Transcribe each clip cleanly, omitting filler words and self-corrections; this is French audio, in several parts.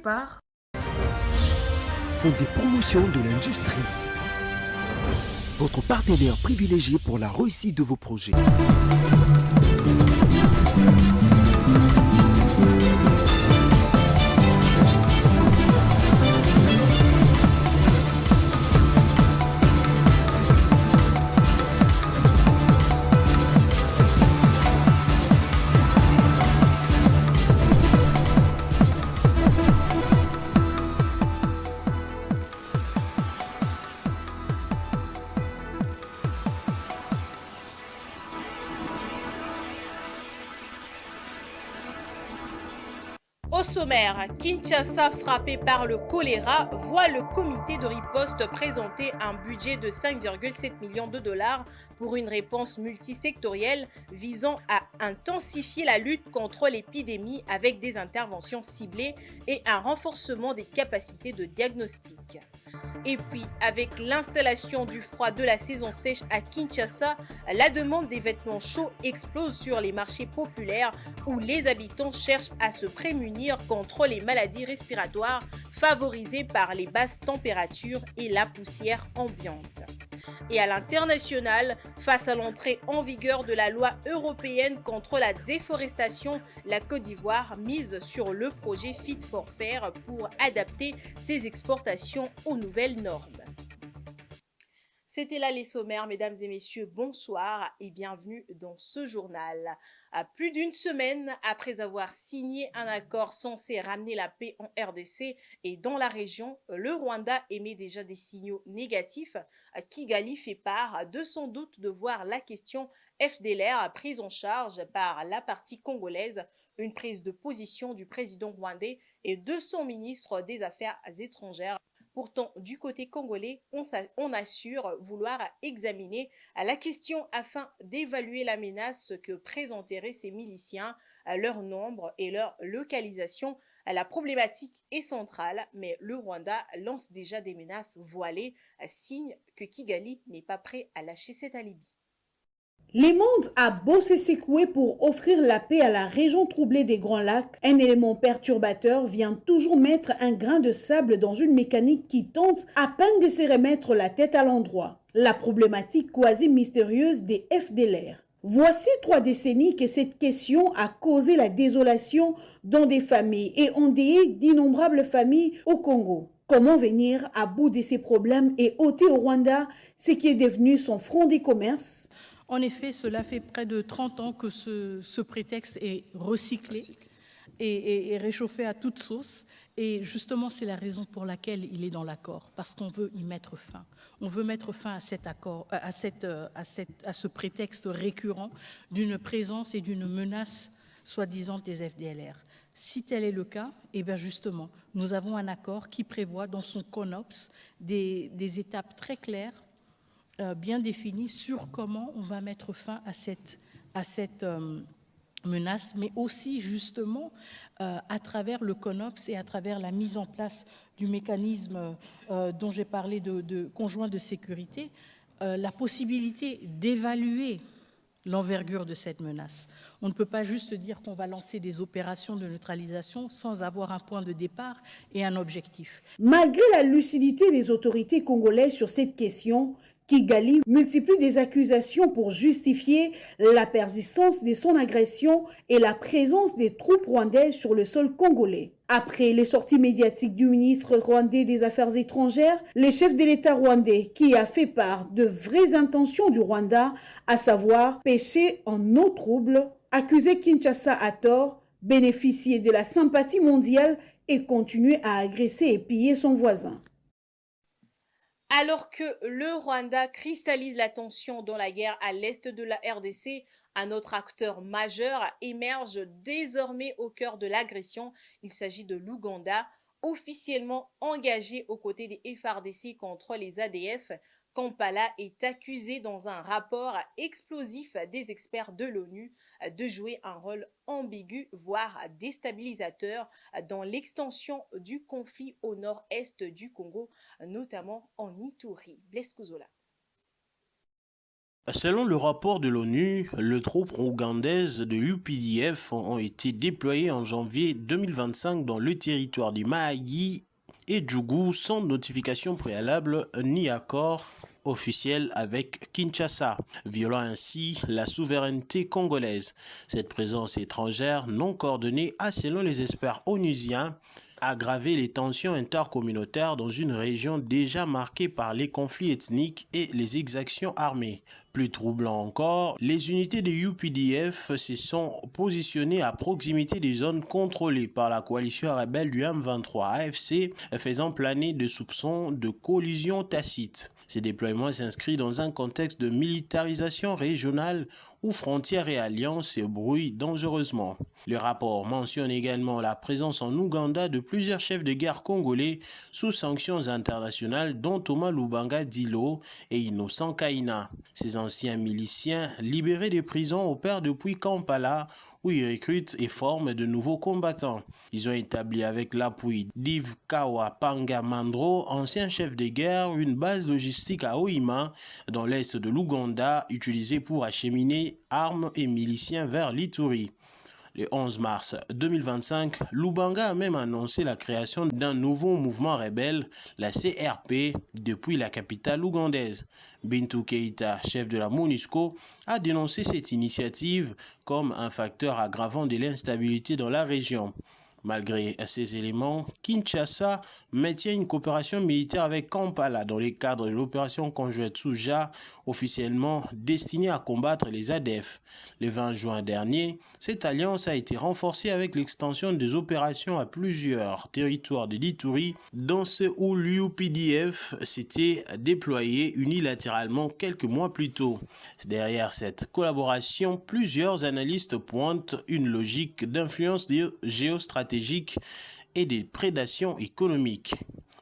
par Font des promotions de l'industrie. Votre partenaire privilégié pour la réussite de vos projets. Au sommaire, Kinshasa frappé par le choléra voit le comité de riposte présenter un budget de 5,7 millions de dollars pour une réponse multisectorielle visant à intensifier la lutte contre l'épidémie avec des interventions ciblées et un renforcement des capacités de diagnostic. Et puis, avec l'installation du froid de la saison sèche à Kinshasa, la demande des vêtements chauds explose sur les marchés populaires où les habitants cherchent à se prémunir contre les maladies respiratoires favorisées par les basses températures et la poussière ambiante. Et à l'international, face à l'entrée en vigueur de la loi européenne contre la déforestation, la Côte d'Ivoire mise sur le projet Fit for Fair pour adapter ses exportations aux nouvelles normes. C'était là les sommaires, mesdames et messieurs, bonsoir et bienvenue dans ce journal. À plus d'une semaine après avoir signé un accord censé ramener la paix en RDC et dans la région, le Rwanda émet déjà des signaux négatifs. Kigali fait part de son doute de voir la question FDLR prise en charge par la partie congolaise, une prise de position du président rwandais et de son ministre des Affaires étrangères. Pourtant, du côté congolais, on assure vouloir examiner la question afin d'évaluer la menace que présenteraient ces miliciens, leur nombre et leur localisation. La problématique est centrale, mais le Rwanda lance déjà des menaces voilées, signe que Kigali n'est pas prêt à lâcher cet alibi. Le monde a beau se secouer pour offrir la paix à la région troublée des Grands Lacs, un élément perturbateur vient toujours mettre un grain de sable dans une mécanique qui tente à peine de se remettre la tête à l'endroit. La problématique quasi mystérieuse des FDLR. Voici 3 décennies que cette question a causé la désolation dans des familles et endeuillé d'innombrables familles au Congo. Comment venir à bout de ces problèmes et ôter au Rwanda ce qui est devenu son front des commerces? En effet, cela fait près de 30 ans que ce prétexte est recyclé et réchauffé à toute sauce. Et justement, c'est la raison pour laquelle il est dans l'accord, parce qu'on veut y mettre fin. On veut mettre fin à cet accord, à ce prétexte récurrent d'une présence et d'une menace soi-disant des FDLR. Si tel est le cas, eh bien justement, nous avons un accord qui prévoit dans son CONOPS des étapes très claires, bien définie sur comment on va mettre fin à cette menace, mais aussi justement à travers le CONOPS et à travers la mise en place du mécanisme dont j'ai parlé de conjoint de sécurité, la possibilité d'évaluer l'envergure de cette menace. On ne peut pas juste dire qu'on va lancer des opérations de neutralisation sans avoir un point de départ et un objectif. Malgré la lucidité des autorités congolaises sur cette question, Kigali multiplie des accusations pour justifier la persistance de son agression et la présence des troupes rwandaises sur le sol congolais. Après les sorties médiatiques du ministre rwandais des Affaires étrangères, le chef de l'État rwandais qui a fait part de vraies intentions du Rwanda, à savoir pêcher en eau trouble, accusé Kinshasa à tort, bénéficier de la sympathie mondiale et continuer à agresser et piller son voisin. Alors que le Rwanda cristallise la tension dans la guerre à l'est de la RDC, un autre acteur majeur émerge désormais au cœur de l'agression. Il s'agit de l'Ouganda, officiellement engagé aux côtés des FARDC contre les ADF. Kampala est accusé dans un rapport explosif des experts de l'ONU de jouer un rôle ambigu, voire déstabilisateur, dans l'extension du conflit au nord-est du Congo, notamment en Ituri. Blaise Kouzola. Selon le rapport de l'ONU, les troupes ougandaises de l'UPDF ont été déployées en janvier 2025 dans le territoire du Mahagi et Djougou sans notification préalable ni accord officiel avec Kinshasa, violant ainsi la souveraineté congolaise. Cette présence étrangère non coordonnée a, selon les experts onusiens, aggravé les tensions intercommunautaires dans une région déjà marquée par les conflits ethniques et les exactions armées. Plus troublant encore, les unités de UPDF se sont positionnées à proximité des zones contrôlées par la coalition rebelle du M23 AFC, faisant planer des soupçons de collusion tacite. Ces déploiements s'inscrivent dans un contexte de militarisation régionale où frontières et alliances se brouillent dangereusement. Le rapport mentionne également la présence en Ouganda de plusieurs chefs de guerre congolais sous sanctions internationales, dont Thomas Lubanga Dilo et Innocent Kaina. Ces anciens miliciens libérés des prisons opèrent depuis Kampala, où ils recrutent et forment de nouveaux combattants. Ils ont établi avec l'appui d'Yves Kawapanga Mandro, ancien chef de guerre, une base logistique à Hoima, dans l'est de l'Ouganda, utilisée pour acheminer armes et miliciens vers l'Ituri. Le 11 mars 2025, Lubanga a même annoncé la création d'un nouveau mouvement rebelle, la CRP, depuis la capitale ougandaise. Bintou Keïta, chef de la MONUSCO, a dénoncé cette initiative comme un facteur aggravant de l'instabilité dans la région. Malgré ces éléments, Kinshasa maintient une coopération militaire avec Kampala dans le cadre de l'opération conjointe Souja, officiellement destinée à combattre les ADF. Le 20 juin dernier, cette alliance a été renforcée avec l'extension des opérations à plusieurs territoires de l'Ituri, dans ceux où l'UPDF s'était déployé unilatéralement quelques mois plus tôt. Derrière cette collaboration, plusieurs analystes pointent une logique d'influence géostratégique et des prédations économiques.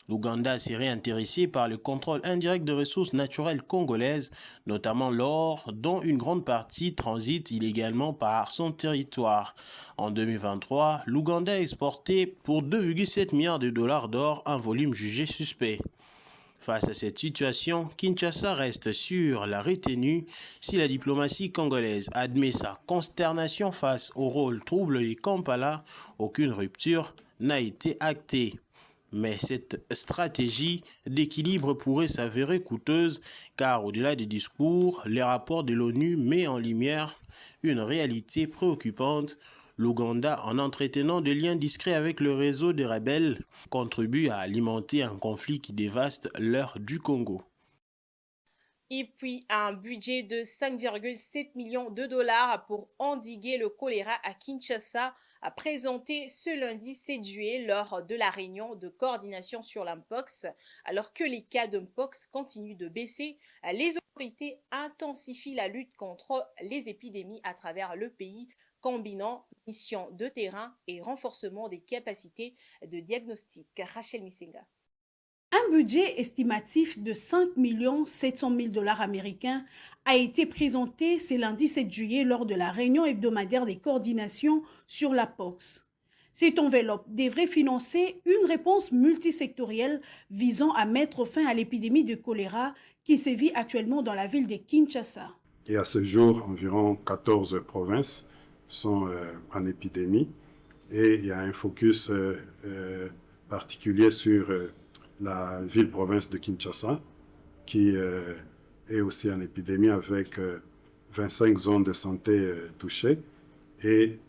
L'Ouganda serait intéressé par le contrôle indirect de ressources naturelles congolaises, notamment l'or, dont une grande partie transite illégalement par son territoire. En 2023, l'Ouganda a exporté pour 2,7 milliards de dollars d'or, un volume jugé suspect. Face à cette situation, Kinshasa reste sur la retenue si la diplomatie congolaise admet sa consternation face au rôle trouble de Kampala. Aucune rupture n'a été actée. Mais cette stratégie d'équilibre pourrait s'avérer coûteuse car au-delà des discours, les rapports de l'ONU mettent en lumière une réalité préoccupante. L'Ouganda, en entretenant des liens discrets avec le réseau des rebelles, contribue à alimenter un conflit qui dévaste l'heure du Congo. Et puis un budget de 5,7 millions de dollars pour endiguer le choléra à Kinshasa a présenté ce lundi 7 juillet lors de la réunion de coordination sur l'Mpox. Alors que les cas de Mpox continuent de baisser, les autorités intensifient la lutte contre les épidémies à travers le pays, combinant mission de terrain et renforcement des capacités de diagnostic. Rachel Misenga. Un budget estimatif de 5 700 000 dollars américains a été présenté ce lundi 7 juillet lors de la réunion hebdomadaire des coordinations sur la POX. Cette enveloppe devrait financer une réponse multisectorielle visant à mettre fin à l'épidémie de choléra qui sévit actuellement dans la ville de Kinshasa. Et à ce jour, environ 14 provinces sont en épidémie et il y a un focus particulier sur la ville-province de Kinshasa qui est aussi en épidémie avec 25 zones de santé touchées et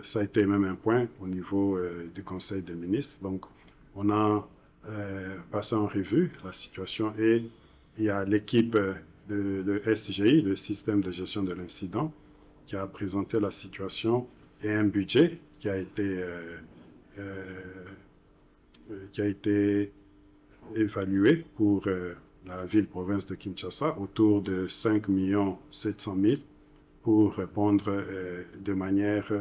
ça a été même un point au niveau du Conseil des ministres. Donc on a passé en revue la situation et il y a l'équipe de SGI, le système de gestion de l'incident, qui a présenté la situation et un budget qui a été évalué pour la ville-province de Kinshasa autour de 5 700 000 pour répondre de manière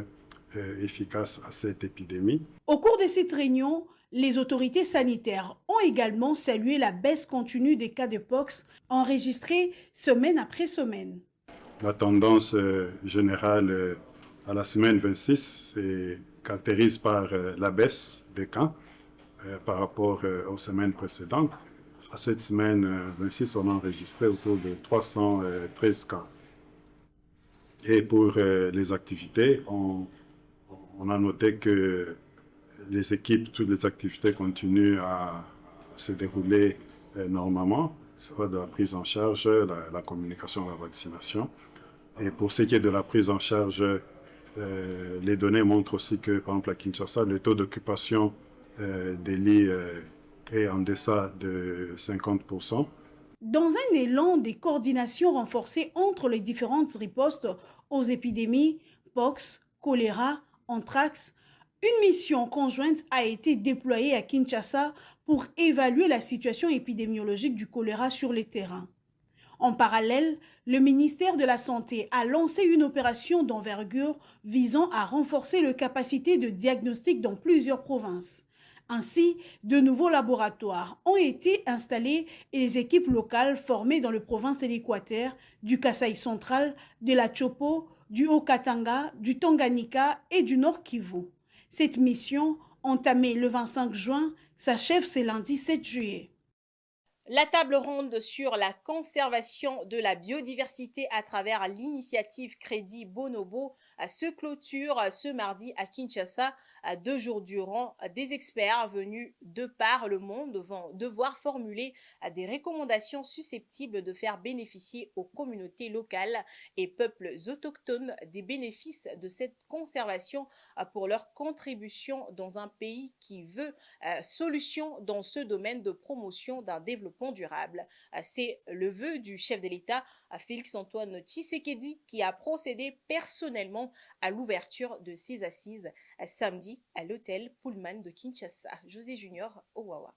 efficace à cette épidémie. Au cours de cette réunion, les autorités sanitaires ont également salué la baisse continue des cas de POX enregistrés semaine après semaine. La tendance générale à la semaine 26 se caractérise par la baisse des cas par rapport aux semaines précédentes. À cette semaine 26, on a enregistré autour de 313 cas. Et pour les activités, on a noté que les équipes, toutes les activités continuent à se dérouler normalement, soit de la prise en charge, la communication, la vaccination. Et pour ce qui est de la prise en charge, les données montrent aussi que, par exemple, à Kinshasa, le taux d'occupation des lits est en deçà de 50%. Dans un élan de coordination renforcée entre les différentes ripostes aux épidémies, pox, choléra, anthrax, une mission conjointe a été déployée à Kinshasa pour évaluer la situation épidémiologique du choléra sur les terrains. En parallèle, le ministère de la Santé a lancé une opération d'envergure visant à renforcer les capacités de diagnostic dans plusieurs provinces. Ainsi, de nouveaux laboratoires ont été installés et les équipes locales formées dans les provinces de l'Équateur, du Kasaï central, de la Chopo, du Haut-Katanga, du Tanganyika et du Nord Kivu. Cette mission, entamée le 25 juin, s'achève ce lundi 7 juillet. La table ronde sur la conservation de la biodiversité à travers l'initiative Crédit Bonobo se clôture ce mardi à Kinshasa. 2 jours durant, des experts venus de par le monde vont devoir formuler des recommandations susceptibles de faire bénéficier aux communautés locales et peuples autochtones des bénéfices de cette conservation pour leur contribution dans un pays qui veut solution dans ce domaine de promotion d'un développement durable. C'est le vœu du chef de l'État, Félix-Antoine Tshisekedi, qui a procédé personnellement à l'ouverture de ces assises samedi à l'hôtel Pullman de Kinshasa. José Junior, Owawa.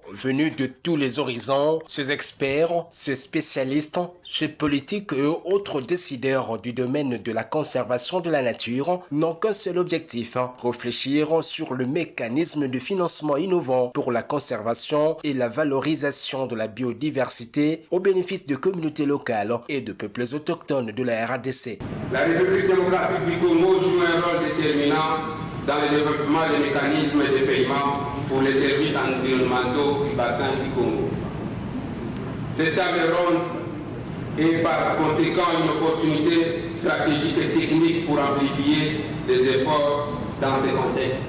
Venus de tous les horizons, ces experts, ces spécialistes, ces politiques et autres décideurs du domaine de la conservation de la nature n'ont qu'un seul objectif, réfléchir sur le mécanisme de financement innovant pour la conservation et la valorisation de la biodiversité au bénéfice de communautés locales et de peuples autochtones de la RDC. La République démocratique du Congo joue un rôle déterminant dans le développement des mécanismes de paiement pour les services environnementaux du bassin du Congo. Cette table ronde est par conséquent une opportunité stratégique et technique pour amplifier les efforts dans ces contextes.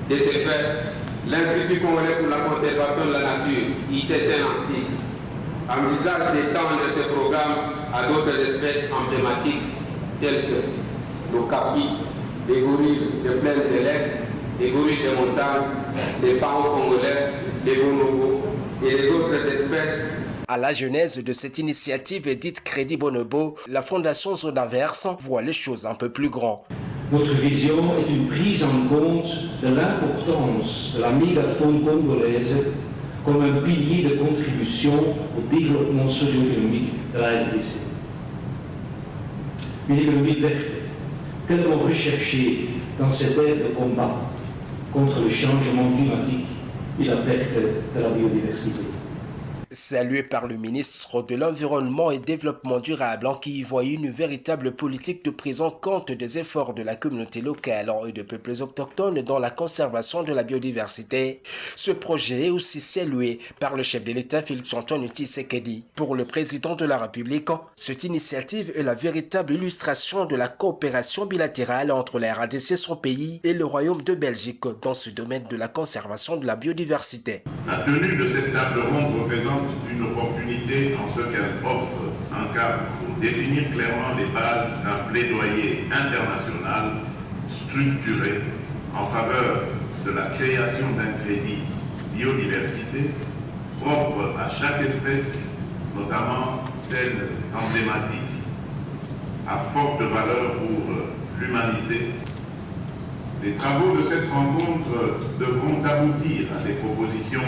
De ce fait, l'Institut congolais pour la conservation de la nature, ICCNC, envisage d'étendre ce programme à d'autres espèces emblématiques telles que l'okapi, les gorilles de plaine de l'Est, les gorilles de montagne, les pans congolais, les bonobos et les autres espèces. À la genèse de cette initiative dite Crédit Bonobo, la Fondation Zone Inverse voit les choses un peu plus grand. Notre vision est une prise en compte de l'importance de la mégafaune congolaise comme un pilier de contribution au développement socio-économique de la RDC. Une économie verte, tellement recherchée dans cette ère de combat contre le changement climatique et la perte de la biodiversité. Salué par le ministre de l'Environnement et Développement durable, qui y voit une véritable politique de prise en compte des efforts de la communauté locale et de peuples autochtones dans la conservation de la biodiversité. Ce projet est aussi salué par le chef de l'État Félix-Antoine Tshisekedi. Pour le président de la République, cette initiative est la véritable illustration de la coopération bilatérale entre la RDC, son pays, et le Royaume de Belgique dans ce domaine de la conservation de la biodiversité. La tenue de cette table ronde représente une opportunité en ce qu'elle offre un cadre pour définir clairement les bases d'un plaidoyer international structuré en faveur de la création d'un crédit biodiversité propre à chaque espèce, notamment celles emblématiques à forte valeur pour l'humanité. Les travaux de cette rencontre devront aboutir à des propositions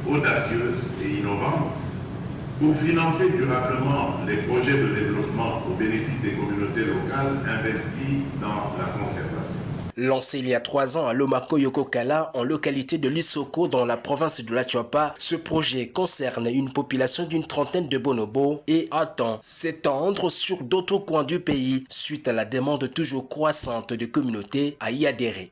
audacieuses et innovantes pour financer durablement les projets de développement au bénéfice des communautés locales investies dans la conservation. Lancé il y a 3 ans à Lomako-Yokokala, en localité de Lisoko dans la province de la Tchouapa, ce projet concerne une population d'une 30aine de bonobos et attend s'étendre sur d'autres coins du pays suite à la demande toujours croissante de communautés à y adhérer.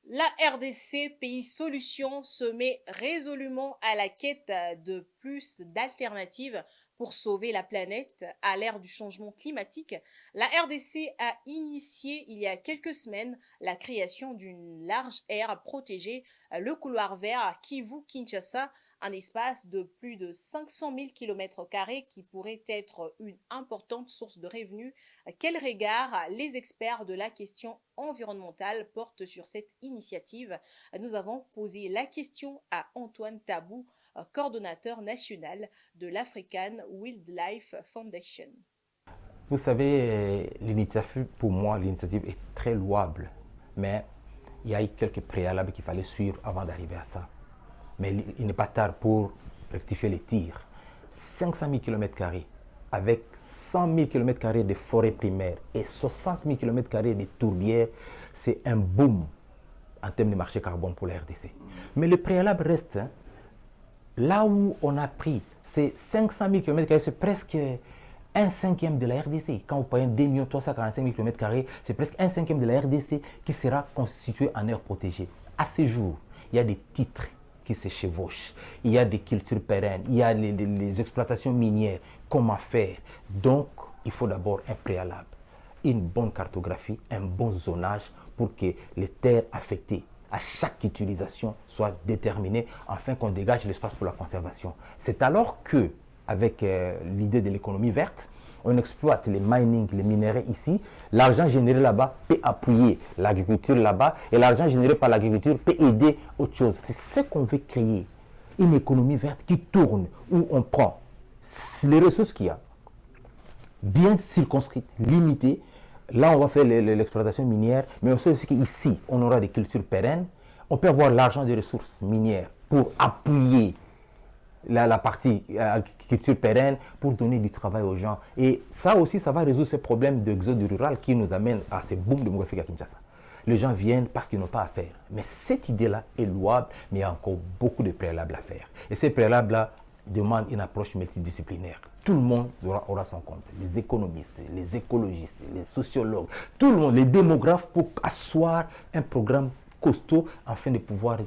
La RDC, pays solution, se met résolument à la quête de plus d'alternatives pour sauver la planète à l'ère du changement climatique. La RDC a initié il y a quelques semaines la création d'une large aire protégée, le couloir vert Kivu-Kinshasa, un espace de plus de 500 000 km² qui pourrait être une importante source de revenus. Quel regard les experts de la question environnementale portent sur cette initiative? Nous avons posé la question à Antoine Tabou, coordonnateur national de l'African Wildlife Foundation. Vous savez, l'initiative, pour moi, l'initiative est très louable, mais il y a eu quelques préalables qu'il fallait suivre avant d'arriver à ça. Mais il n'est pas tard pour rectifier les tirs. 500 000 km² avec 100 000 km² de forêt primaire et 60 000 km² de tourbières, c'est un boom en termes de marché carbone pour la RDC. Mais le préalable reste, là où on a pris ces 500 000 km², c'est presque un cinquième de la RDC. Quand vous payez 2 345 000 km², c'est presque un cinquième de la RDC qui sera constitué en aire protégée. À ce jour, il y a des titres qui se chevauchent, il y a des cultures pérennes, il y a les exploitations minières. Comment faire? Donc, il faut d'abord un préalable, une bonne cartographie, un bon zonage pour que les terres affectées à chaque utilisation soient déterminées afin qu'on dégage l'espace pour la conservation. C'est alors que, avec l'idée de l'économie verte, on exploite les mining, les minéraux ici, l'argent généré là-bas peut appuyer l'agriculture là-bas et l'argent généré par l'agriculture peut aider autre chose. C'est ce qu'on veut créer, une économie verte qui tourne, où on prend les ressources qu'il y a, bien circonscrites, limitées. Là, on va faire l'exploitation minière, mais on sait aussi qu'ici, on aura des cultures pérennes. On peut avoir l'argent des ressources minières pour appuyer la partie culture pérenne, pour donner du travail aux gens. Et ça aussi, ça va résoudre ces problèmes d'exode rural qui nous amènent à ces booms démographiques à Kinshasa. Les gens viennent parce qu'ils n'ont pas à faire. Mais cette idée-là est louable, mais il y a encore beaucoup de préalables à faire. Et ces préalables-là demandent une approche multidisciplinaire. Tout le monde aura son compte. Les économistes, les écologistes, les sociologues, tout le monde, les démographes, pour asseoir un programme costaud afin de pouvoir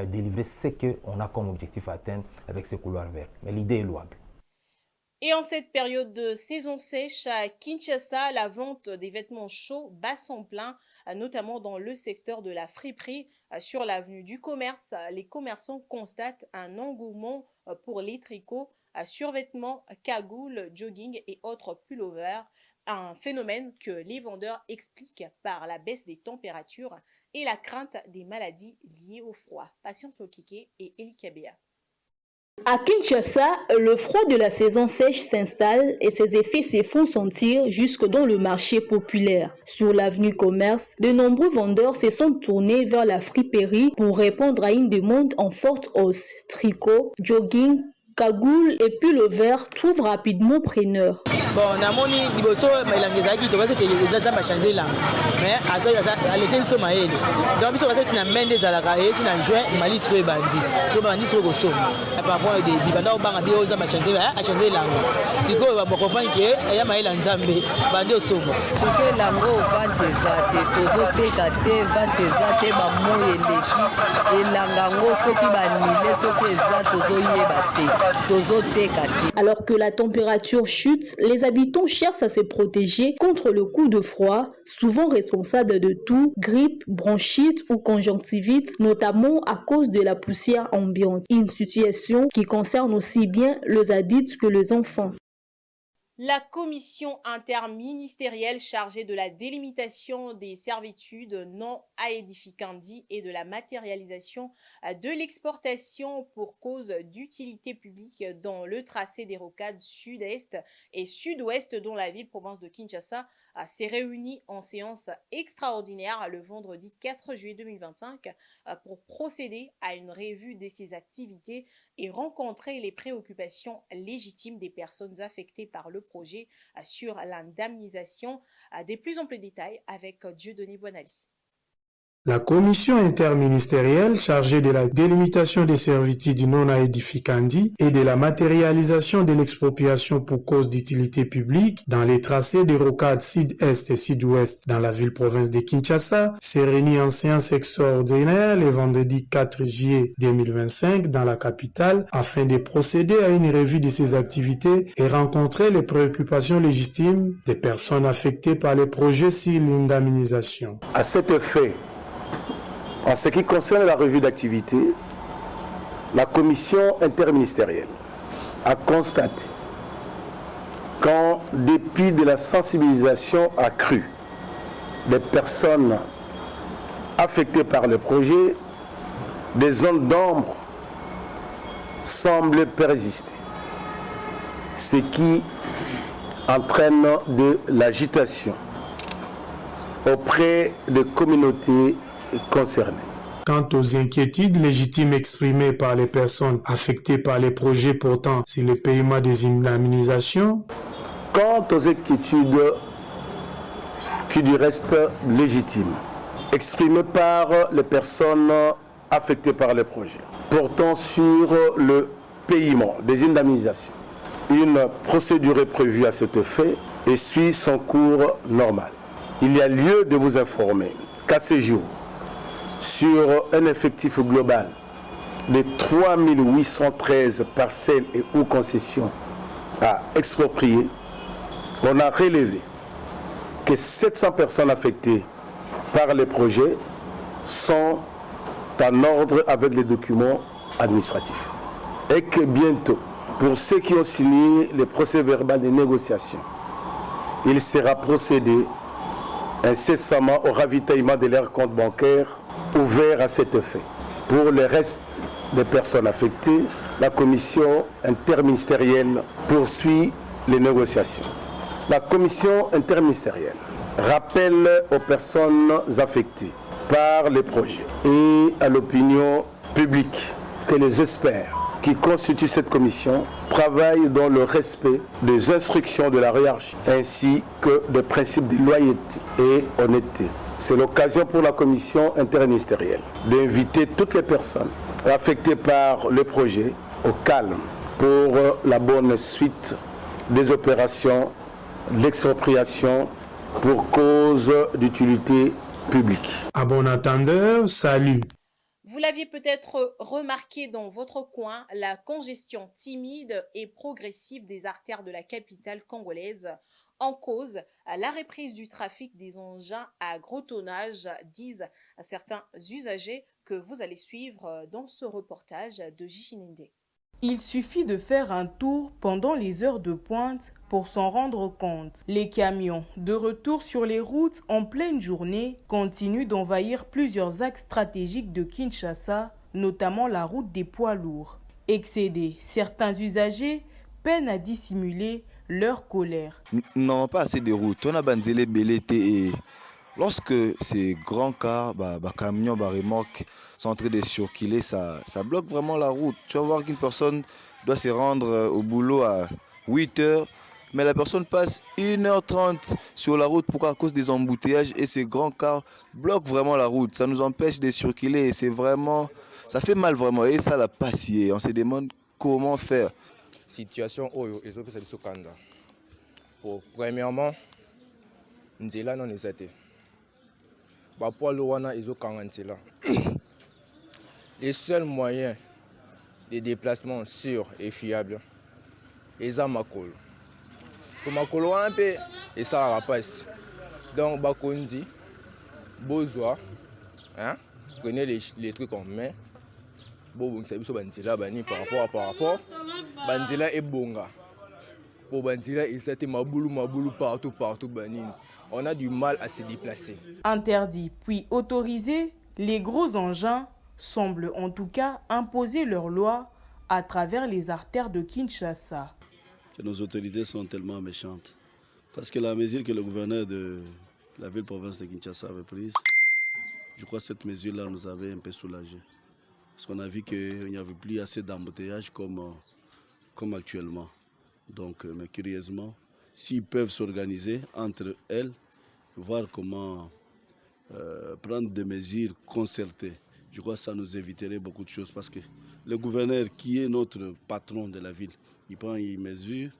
délivrer ce qu'on a comme objectif à atteindre avec ces couloirs verts. Mais l'idée est louable. Et en cette période de saison sèche à Kinshasa, la vente des vêtements chauds bat son plein, notamment dans le secteur de la friperie. Sur l'avenue du commerce, les commerçants constatent un engouement pour les tricots, survêtements, cagoules, jogging et autres pullovers. Un phénomène que les vendeurs expliquent par la baisse des températures et la crainte des maladies liées au froid. Patiente Lokike et Eli Kabea. À Kinshasa, le froid de la saison sèche s'installe et ses effets se font sentir jusque dans le marché populaire. Sur l'avenue Commerce, de nombreux vendeurs se sont tournés vers la friperie pour répondre à une demande en forte hausse. Tricot, jogging, cagoule et pullover trouvent rapidement preneur. Bon, namoni liboso mailangezaki to base te za changer là. Mais à l'été nous sommes à elle. Donc biso base tina mende zalaka et tina juin malis ko bandi. So bandi so ko so. Par rapport des bibanda obanga bio za changer a changer là. Siko ba comprendre que ya maila nzambe bandi osomo. Que lango vante za te tozo te kate vante za te ba moye leki elangango soki ba nile soki za tozo yeba te. Alors que la température chute, les habitants cherchent à se protéger contre le coup de froid, souvent responsable de tout, grippe, bronchite ou conjonctivite, notamment à cause de la poussière ambiante. Une situation qui concerne aussi bien les adultes que les enfants. La commission interministérielle chargée de la délimitation des servitudes non aedificandi et de la matérialisation de l'exportation pour cause d'utilité publique dans le tracé des rocades sud-est et sud-ouest dont la ville-province de Kinshasa s'est réunie en séance extraordinaire le vendredi 4 juillet 2025 pour procéder à une revue de ses activités et rencontrer les préoccupations légitimes des personnes affectées par le projet sur l'indemnisation. Des plus amples détails avec Dieudonné Boinali. La commission interministérielle chargée de la délimitation des servitudes non aedificandi et de la matérialisation de l'expropriation pour cause d'utilité publique dans les tracés des rocades sud-est et sud-ouest dans la ville-province de Kinshasa s'est réunie en séance extraordinaire le vendredi 4 juillet 2025 dans la capitale afin de procéder à une revue de ses activités et rencontrer les préoccupations légitimes des personnes affectées par les projets sur l'indemnisation. À cet effet, en ce qui concerne la revue d'activité, la commission interministérielle a constaté qu'en dépit de la sensibilisation accrue des personnes affectées par le projet, des zones d'ombre semblent persister, ce qui entraîne de l'agitation auprès des communautés concernées. Quant aux inquiétudes légitimes exprimées par les personnes affectées par les projets portant sur le paiement des indemnisations, quant aux inquiétudes qui du reste légitimes exprimées par les personnes affectées par les projets portant sur le paiement des indemnisations, une procédure est prévue à cet effet et suit son cours normal. Il y a lieu de vous informer qu'à ce jour, sur un effectif global de 3813 parcelles et ou concessions à exproprier, on a relevé que 700 personnes affectées par les projets sont en ordre avec les documents administratifs. Et que bientôt, pour ceux qui ont signé le procès-verbal de négociation, il sera procédé incessamment au ravitaillement de leurs comptes bancaires ouverts à cet effet. Pour le reste des personnes affectées, la commission interministérielle poursuit les négociations. La commission interministérielle rappelle aux personnes affectées par les projets et à l'opinion publique que les experts qui constituent cette commission travaillent dans le respect des instructions de la hiérarchie ainsi que des principes de loyauté et honnêteté. C'est l'occasion pour la commission interministérielle d'inviter toutes les personnes affectées par le projet au calme pour la bonne suite des opérations d'expropriation pour cause d'utilité publique. À bon entendeur, salut. Vous l'aviez peut-être remarqué dans votre coin, la congestion timide et progressive des artères de la capitale congolaise en cause la reprise du trafic des engins à gros tonnage, disent certains usagers que vous allez suivre dans ce reportage de Jichinende. Il suffit de faire un tour pendant les heures de pointe pour s'en rendre compte. Les camions, de retour sur les routes en pleine journée, continuent d'envahir plusieurs axes stratégiques de Kinshasa, notamment la route des poids lourds. Excédés, certains usagers peinent à dissimuler leur colère. Non, pas assez de routes. On a banzélé belleté et lorsque ces grands cars, camions, remorques sont en train de circuler, ça bloque vraiment la route. Tu vas voir qu'une personne doit se rendre au boulot à 8 heures, mais la personne passe 1h30 sur la route. Pourquoi? À cause des embouteillages, et ces grands cars bloquent vraiment la route. Ça nous empêche de circuler et c'est vraiment, ça fait mal vraiment. Et ça l'a passé. On se demande comment faire. Situation oyo ezopesa biso kanda. Premièrement, nzela non ezate. Poids lourd wana ezokanga nzela. Les seuls moyens de déplacement sûrs et fiables eza makolo. Pour makolo wana mpe esalaka passe. Donc bakonzi bozwa, prenez les trucs en main. Bon, ça biso banzela bani par rapport banzela ebonga. Pour banzela ezate mabulu partout banini. On a du mal à se déplacer. Interdits puis autorisés, les gros engins semblent en tout cas imposer leurs lois à travers les artères de Kinshasa. Que nos autorités sont tellement méchantes. Parce que la mesure que le gouverneur de la ville-province de Kinshasa avait prise, je crois que cette mesure-là nous avait un peu soulagés. Parce qu'on a vu qu'il n'y avait plus assez d'embouteillages comme actuellement. Donc, mais curieusement, s'ils peuvent s'organiser entre elles, voir comment prendre des mesures concertées. Je crois que ça nous éviterait beaucoup de choses parce que le gouverneur qui est notre patron de la ville, il prend une mesure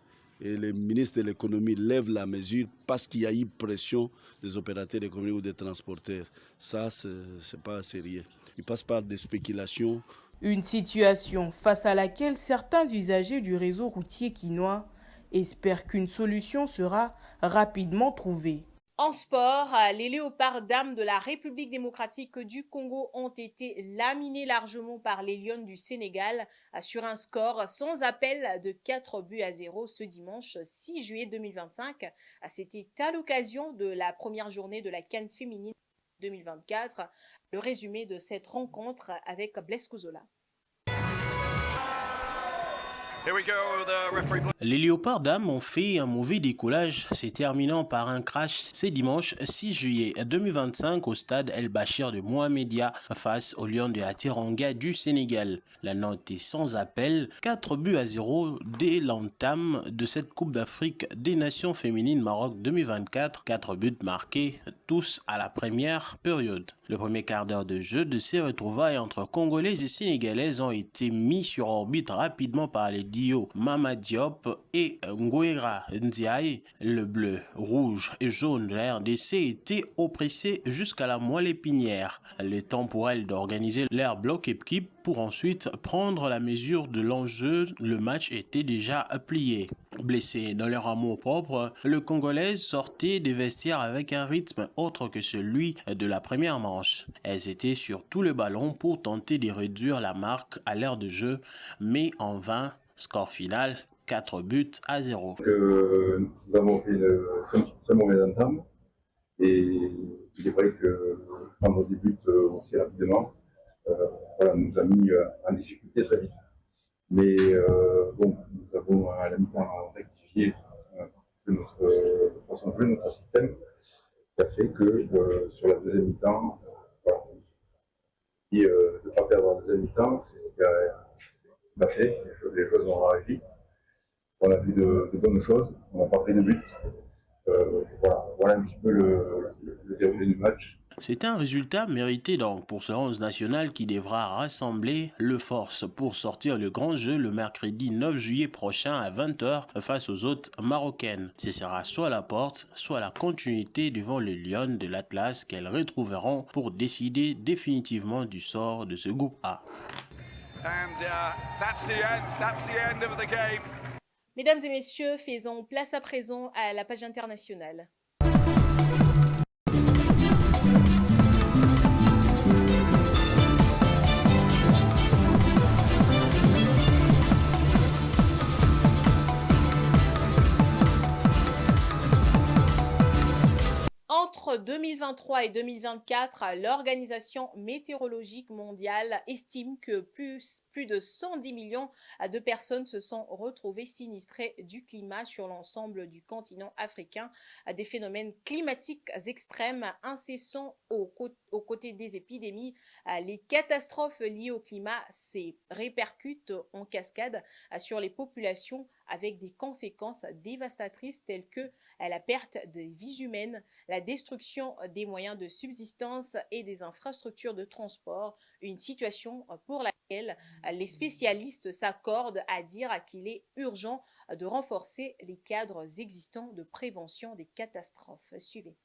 et le ministre de l'économie lève la mesure parce qu'il y a eu pression des opérateurs économiques ou des transporteurs. Ça, c'est pas sérieux. Il passe par des spéculations. Une situation face à laquelle certains usagers du réseau routier quinois espèrent qu'une solution sera rapidement trouvée. En sport, les léopards dames de la République démocratique du Congo ont été laminés largement par les Lions du Sénégal sur un score sans appel de 4-0 ce dimanche 6 juillet 2025. C'était à l'occasion de la première journée de la CAN féminine 2024. Le résumé de cette rencontre avec Blaise Kouzola. Les léopards dames ont fait un mauvais décollage, se terminant par un crash ce dimanche 6 juillet 2025 au stade El Bachir de Mohamedia face aux Lions de la Teranga du Sénégal. La note est sans appel, 4-0 dès l'entame de cette Coupe d'Afrique des Nations féminines Maroc 2024, 4 buts marqués, tous à la première période. Le premier quart d'heure de jeu de ces retrouvailles entre Congolaises et Sénégalaises ont été mis sur orbite rapidement par les Dio Mama Diop et Ngouera Ndiaye. Le bleu, rouge et jaune de la RDC était oppressé jusqu'à la moelle épinière. Le temps pour elles d'organiser leur bloc équipe pour ensuite prendre la mesure de l'enjeu, le match était déjà plié. Blessés dans leur amour propre, le Congolais sortait des vestiaires avec un rythme autre que celui de la première manche. Elles étaient sur tout le ballon pour tenter de réduire la marque à l'heure de jeu, mais en vain. Score final, 4-0. Nous avons fait une très mauvaise entame et il est vrai que prendre des buts aussi rapidement nous a mis en difficulté très vite. Mais bon, nous avons à la mi-temps rectifié notre façon de jouer, notre système, qui a fait que sur la deuxième mi-temps, et de ne pas perdre la deuxième mi-temps, c'est ce qui a fait. Les choses ont réagi. On a vu de bonnes choses, on n'a pas pris de but. Voilà un petit peu le déroulé du match. C'est un résultat mérité donc pour ce 11 national qui devra rassembler le force pour sortir le grand jeu le mercredi 9 juillet prochain à 20h face aux hôtes marocaines. Ce sera soit la porte, soit la continuité devant les Lions de l'Atlas qu'elles retrouveront pour décider définitivement du sort de ce groupe A. Mesdames et messieurs, faisons place à présent à la page internationale. Entre 2023 et 2024, l'Organisation météorologique mondiale estime que plus de 110 millions de personnes se sont retrouvées sinistrées du climat sur l'ensemble du continent africain. Des phénomènes climatiques extrêmes incessants aux côtés des épidémies. Les catastrophes liées au climat se répercutent en cascade sur les populations avec des conséquences dévastatrices telles que la perte de vies humaines, la destruction des moyens de subsistance et des infrastructures de transport, une situation pour laquelle les spécialistes s'accordent à dire qu'il est urgent de renforcer les cadres existants de prévention des catastrophes. Suivez.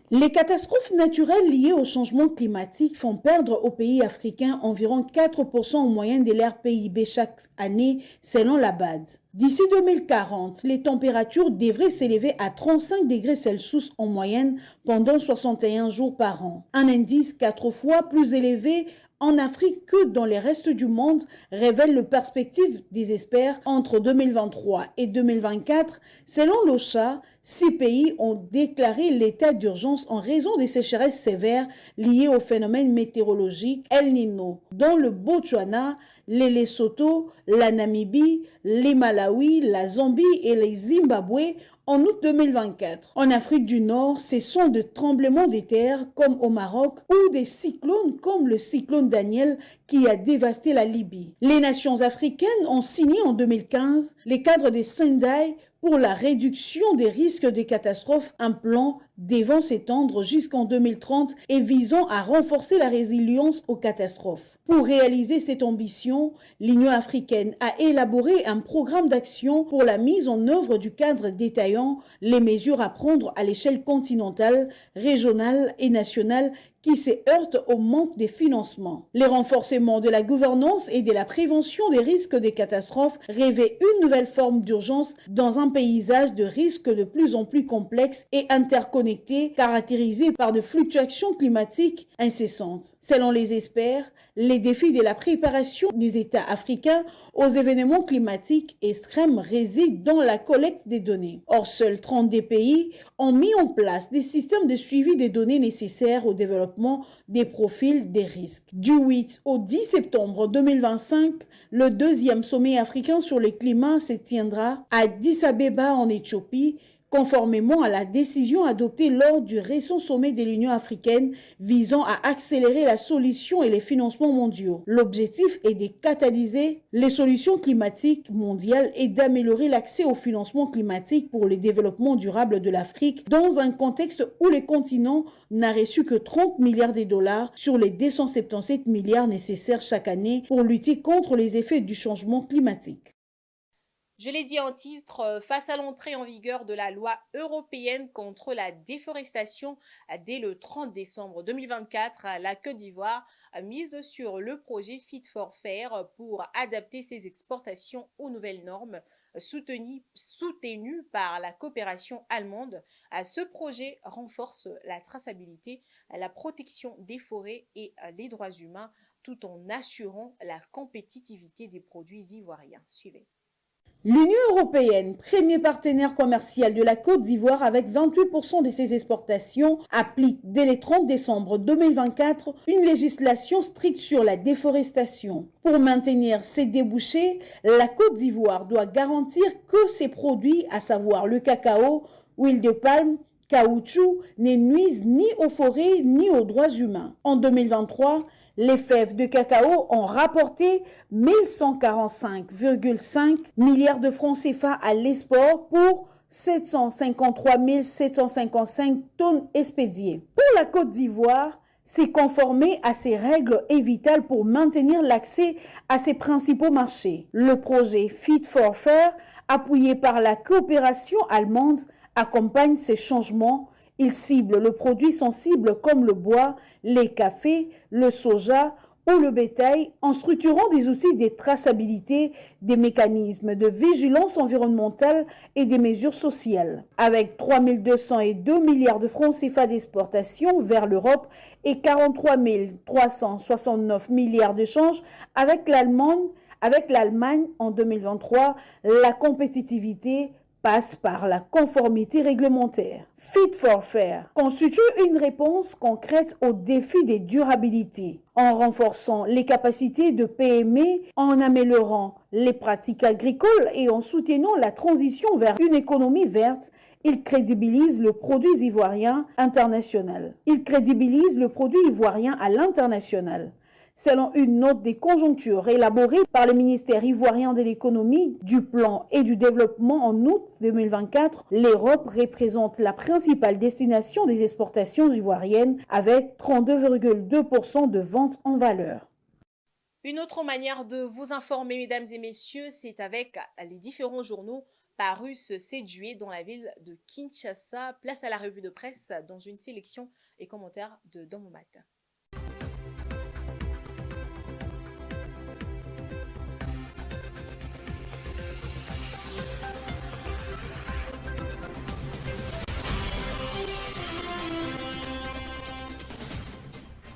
Les catastrophes naturelles liées au changement climatique font perdre aux pays africains environ 4% en moyenne de leur PIB chaque année, selon la BAD. D'ici 2040, les températures devraient s'élever à 35 degrés Celsius en moyenne pendant 61 jours par an. Un indice 4 fois plus élevé en Afrique que dans le reste du monde révèle le perspective des experts entre 2023 et 2024. Selon l'OCHA, 6 pays ont déclaré l'état d'urgence en raison des sécheresses sévères liées au phénomène météorologique El Niño, dont le Botswana, le Lesotho, la Namibie, les Malawi, la Zambie et le Zimbabwe en août 2024. En Afrique du Nord, ce sont des tremblements de terre comme au Maroc ou des cyclones comme le cyclone Daniel qui a dévasté la Libye. Les nations africaines ont signé en 2015 les cadres de Sendai pour la réduction des risques de catastrophes, un plan devant s'étendre jusqu'en 2030 et visant à renforcer la résilience aux catastrophes. Pour réaliser cette ambition, l'Union africaine a élaboré un programme d'action pour la mise en œuvre du cadre détaillant les mesures à prendre à l'échelle continentale, régionale et nationale qui se heurtent au manque de financement. Les renforcements de la gouvernance et de la prévention des risques des catastrophes revêt une nouvelle forme d'urgence dans un paysage de risques de plus en plus complexe et interconnecté, caractérisé par des fluctuations climatiques incessantes. Selon les experts, les défis de la préparation des États africains aux événements climatiques extrêmes résident dans la collecte des données. Or, seuls 32 pays ont mis en place des systèmes de suivi des données nécessaires au développement des profils des risques. Du 8 au 10 septembre 2025, le deuxième sommet africain sur le climat se tiendra à Addis Abeba en Éthiopie, conformément à la décision adoptée lors du récent sommet de l'Union africaine visant à accélérer la solution et les financements mondiaux. L'objectif est de catalyser les solutions climatiques mondiales et d'améliorer l'accès au financement climatique pour le développement durable de l'Afrique dans un contexte où le continent n'a reçu que 30 milliards de dollars sur les 277 milliards nécessaires chaque année pour lutter contre les effets du changement climatique. Je l'ai dit en titre, face à l'entrée en vigueur de la loi européenne contre la déforestation dès le 30 décembre 2024, la Côte d'Ivoire a mise sur le projet Fit for Fair pour adapter ses exportations aux nouvelles normes soutenu par la coopération allemande. Ce projet renforce la traçabilité, la protection des forêts et les droits humains tout en assurant la compétitivité des produits ivoiriens. Suivez. L'Union européenne, premier partenaire commercial de la Côte d'Ivoire avec 28% de ses exportations, applique dès le 30 décembre 2024 une législation stricte sur la déforestation. Pour maintenir ces débouchés, la Côte d'Ivoire doit garantir que ses produits, à savoir le cacao, huile de palme, caoutchouc, ne nuisent ni aux forêts ni aux droits humains. En 2023, les fèves de cacao ont rapporté 1145,5 milliards de francs CFA à l'export pour 753 755 tonnes expédiées. Pour la Côte d'Ivoire, c'est conformer à ces règles est vital pour maintenir l'accès à ses principaux marchés. Le projet Fit for Fair, appuyé par la coopération allemande, accompagne ces changements. Il cible le produit sensible comme le bois, les cafés, le soja ou le bétail en structurant des outils de traçabilité, des mécanismes de vigilance environnementale et des mesures sociales. Avec 3202 milliards de francs CFA d'exportation vers l'Europe et 43 369 milliards d'échanges avec l'Allemagne en 2023, la compétitivité passe par la conformité réglementaire. Fit for Fair constitue une réponse concrète aux défis de durabilité en renforçant les capacités de PME, en améliorant les pratiques agricoles et en soutenant la transition vers une économie verte. Il crédibilise le produit ivoirien international. Il crédibilise le produit ivoirien à l'international. Selon une note des conjonctures élaborée par le ministère ivoirien de l'économie, du plan et du développement en août 2024, l'Europe représente la principale destination des exportations ivoiriennes avec 32,2% de ventes en valeur. Une autre manière de vous informer, mesdames et messieurs, c'est avec les différents journaux parus ce 7 juillet dans la ville de Kinshasa. Place à la revue de presse dans une sélection et commentaires de Dans mon matin.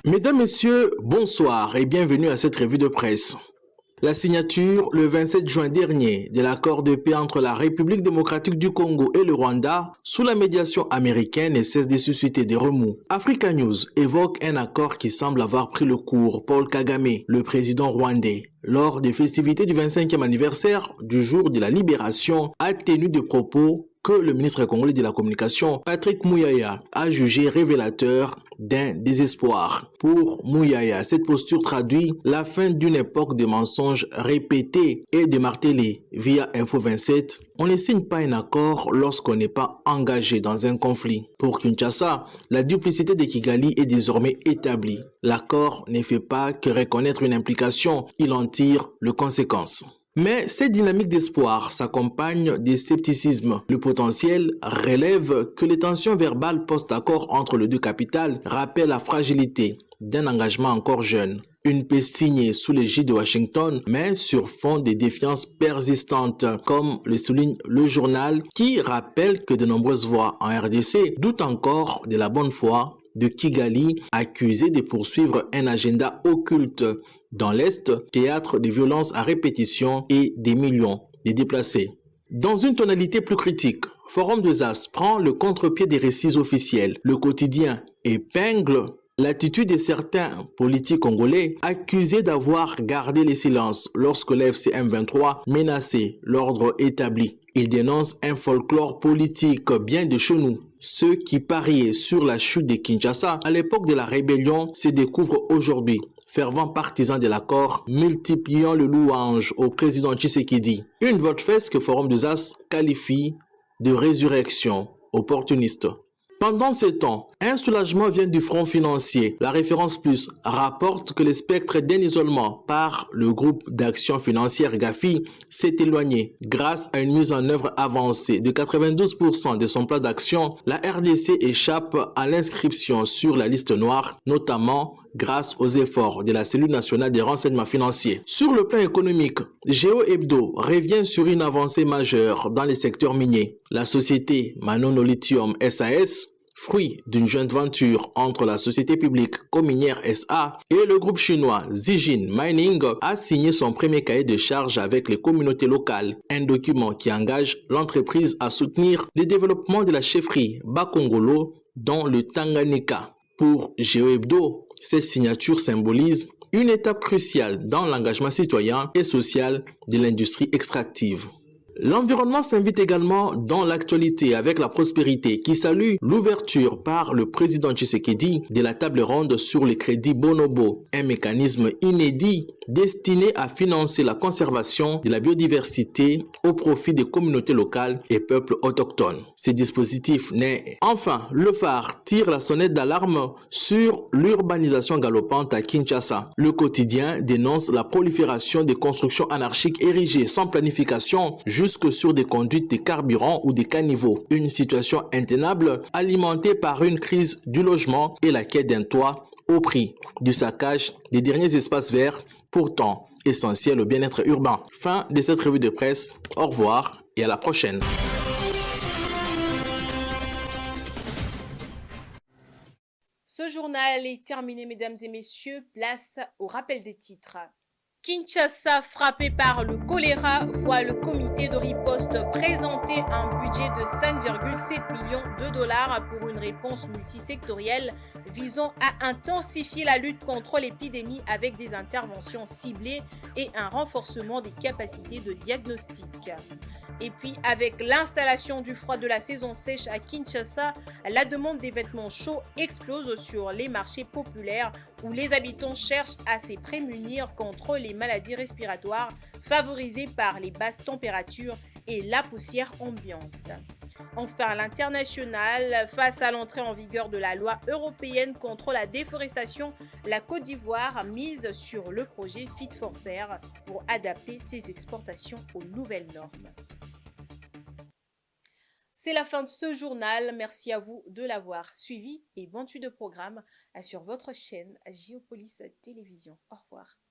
Mesdames, Messieurs, bonsoir et bienvenue à cette revue de presse. La signature, le 27 juin dernier, de l'accord de paix entre la République démocratique du Congo et le Rwanda, sous la médiation américaine, ne cesse de susciter des remous. Africa News évoque un accord qui semble avoir pris le cours. Paul Kagame, le président rwandais, lors des festivités du 25e anniversaire du jour de la libération, a tenu des propos que le ministre congolais de la Communication, Patrick Mouyaya, a jugé révélateur d'un désespoir. Pour Mouyaya, cette posture traduit la fin d'une époque de mensonges répétés et de martelés. Via Info 27, on ne signe pas un accord lorsqu'on n'est pas engagé dans un conflit. Pour Kinshasa, la duplicité de Kigali est désormais établie. L'accord ne fait pas que reconnaître une implication, il en tire les conséquences. Mais cette dynamique d'espoir s'accompagne des scepticismes. Le potentiel relève que les tensions verbales post-accord entre les deux capitales rappellent la fragilité d'un engagement encore jeune. Une paix signée sous l'égide de Washington, mais sur fond de défiance persistante, comme le souligne le journal, qui rappelle que de nombreuses voix en RDC doutent encore de la bonne foi de Kigali, accusé de poursuivre un agenda occulte dans l'Est, théâtre de violences à répétition et des millions de déplacés. Dans une tonalité plus critique, Forum des As prend le contre-pied des récits officiels. Le quotidien épingle l'attitude de certains politiques congolais accusés d'avoir gardé le silence lorsque l'FCM 23 menaçait l'ordre établi. Il dénonce un folklore politique bien de chez nous. Ceux qui pariaient sur la chute de Kinshasa à l'époque de la rébellion se découvrent aujourd'hui fervent partisan de l'accord, multipliant le louange au président Tshisekedi. Une volte-fesse que Forum des As qualifie de résurrection opportuniste. Pendant ce temps, un soulagement vient du front financier. La référence plus rapporte que le spectre d'un isolement par le groupe d'action financière GAFI s'est éloigné. Grâce à une mise en œuvre avancée de 92% de son plan d'action, la RDC échappe à l'inscription sur la liste noire, notamment grâce aux efforts de la cellule nationale des renseignements financiers. Sur le plan économique, Géo Hebdo revient sur une avancée majeure dans les secteurs miniers. La société Manono Lithium SAS, fruit d'une jointe venture entre la société publique Cominière SA et le groupe chinois Zijin Mining, a signé son premier cahier de charges avec les communautés locales, un document qui engage l'entreprise à soutenir le développement de la chefferie Bakongolo dans le Tanganyika. Pour Géo Hebdo, cette signature symbolise une étape cruciale dans l'engagement citoyen et social de l'industrie extractive. L'environnement s'invite également dans l'actualité avec la prospérité qui salue l'ouverture par le président Tshisekedi de la table ronde sur les crédits Bonobo, un mécanisme inédit destiné à financer la conservation de la biodiversité au profit des communautés locales et peuples autochtones. Ce dispositif naît. Enfin, le phare tire la sonnette d'alarme sur l'urbanisation galopante à Kinshasa. Le quotidien dénonce la prolifération des constructions anarchiques érigées sans planification jusque sur des conduites de carburant ou des caniveaux. Une situation intenable alimentée par une crise du logement et la quête d'un toit au prix du saccage des derniers espaces verts, pourtant essentiels au bien-être urbain. Fin de cette revue de presse. Au revoir et à la prochaine. Ce journal est terminé, mesdames et messieurs. Place au rappel des titres. Kinshasa, frappé par le choléra, voit le comité de riposte présenter un budget de 5,7 millions de dollars pour une réponse multisectorielle visant à intensifier la lutte contre l'épidémie avec des interventions ciblées et un renforcement des capacités de diagnostic. Et puis, avec l'installation du froid de la saison sèche à Kinshasa, la demande des vêtements chauds explose sur les marchés populaires où les habitants cherchent à se prémunir contre les maladies respiratoires favorisées par les basses températures et la poussière ambiante. Enfin, à l'international, face à l'entrée en vigueur de la loi européenne contre la déforestation, la Côte d'Ivoire mise sur le projet Fit for Fair pour adapter ses exportations aux nouvelles normes. C'est la fin de ce journal. Merci à vous de l'avoir suivi et bonne suite de programme sur votre chaîne Géopolis Télévision. Au revoir.